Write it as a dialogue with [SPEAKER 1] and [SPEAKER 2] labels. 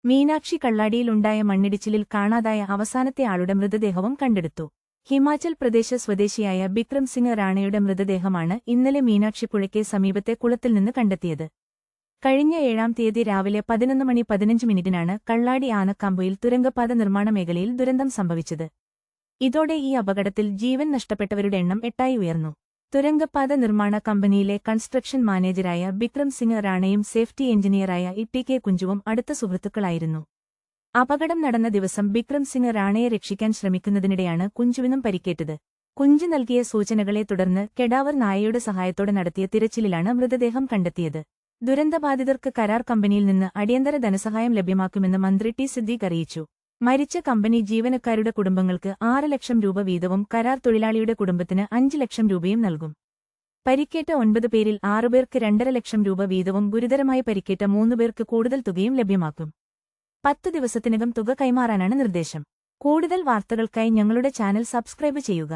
[SPEAKER 1] മീനാക്ഷി കള്ളാടിയിലുണ്ടായ മണ്ണിടിച്ചിലിൽ കാണാതായ അവസാനത്തെ ആളുടെ മൃതദേഹവും കണ്ടെടുത്തു. ഹിമാചൽ പ്രദേശ് സ്വദേശിയായ ബിക്രം സിംഗ് റാണയുടെ മൃതദേഹമാണ് ഇന്നലെ മീനാക്ഷിപ്പുഴയ്ക്ക് സമീപത്തെ കുളത്തിൽ നിന്ന് കണ്ടെത്തിയത്. കഴിഞ്ഞ 7-ാം തീയതി രാവിലെ 11:15 കള്ളാടി ആനക്കാമ്പുയിൽ തുരങ്കപാത നിർമ്മാണ മേഖലയിൽ ദുരന്തം സംഭവിച്ചത്. ഇതോടെ ഈ അപകടത്തിൽ ജീവൻ നഷ്ടപ്പെട്ടവരുടെ എണ്ണം 8ആയി ഉയർന്നു. തുരങ്കപാത നിർമ്മാണ കമ്പനിയിലെ കൺസ്ട്രക്ഷൻ മാനേജരായ ബിക്രം സിംഗ് റാണയും സേഫ്റ്റി എഞ്ചിനീയറായ ഇ.ടി.കെ. കുഞ്ചുവും അടുത്ത സുഹൃത്തുക്കളായിരുന്നു. അപകടം നടന്ന ദിവസം ബിക്രം സിംഗ് റാണയെ രക്ഷിക്കാൻ ശ്രമിക്കുന്നതിനിടെയാണ് കുഞ്ചുവിനും പരിക്കേറ്റത്. കുഞ്ചു നൽകിയ സൂചനകളെ തുടർന്ന് കെഡാവർ നായയുടെ സഹായത്തോടെ നടത്തിയ തിരച്ചിലിലാണ് മൃതദേഹം കണ്ടെത്തിയത്. ദുരന്തബാധിതർക്ക് കരാർ കമ്പനിയിൽ നിന്ന് അടിയന്തര ധനസഹായം ലഭ്യമാക്കുമെന്ന് മന്ത്രി ടി സിദ്ദീഖ് അറിയിച്ചു. മരിച്ച കമ്പനി ജീവനക്കാരുടെ കുടുംബങ്ങൾക്ക് 6 ലക്ഷം രൂപ വീതവും കരാർ തൊഴിലാളിയുടെ കുടുംബത്തിന് 5 ലക്ഷം രൂപയും നൽകും. പരിക്കേറ്റ 9 പേരിൽ 6 പേർക്ക് 2.5 ലക്ഷം രൂപ വീതവും ഗുരുതരമായി പരിക്കേറ്റ 3 പേർക്ക് കൂടുതൽ തുകയും ലഭ്യമാക്കും. 10 ദിവസത്തിനകം തുക കൈമാറാനാണ് നിർദ്ദേശം. കൂടുതൽ വാർത്തകൾക്കായി ഞങ്ങളുടെ ചാനൽ സബ്സ്ക്രൈബ് ചെയ്യുക.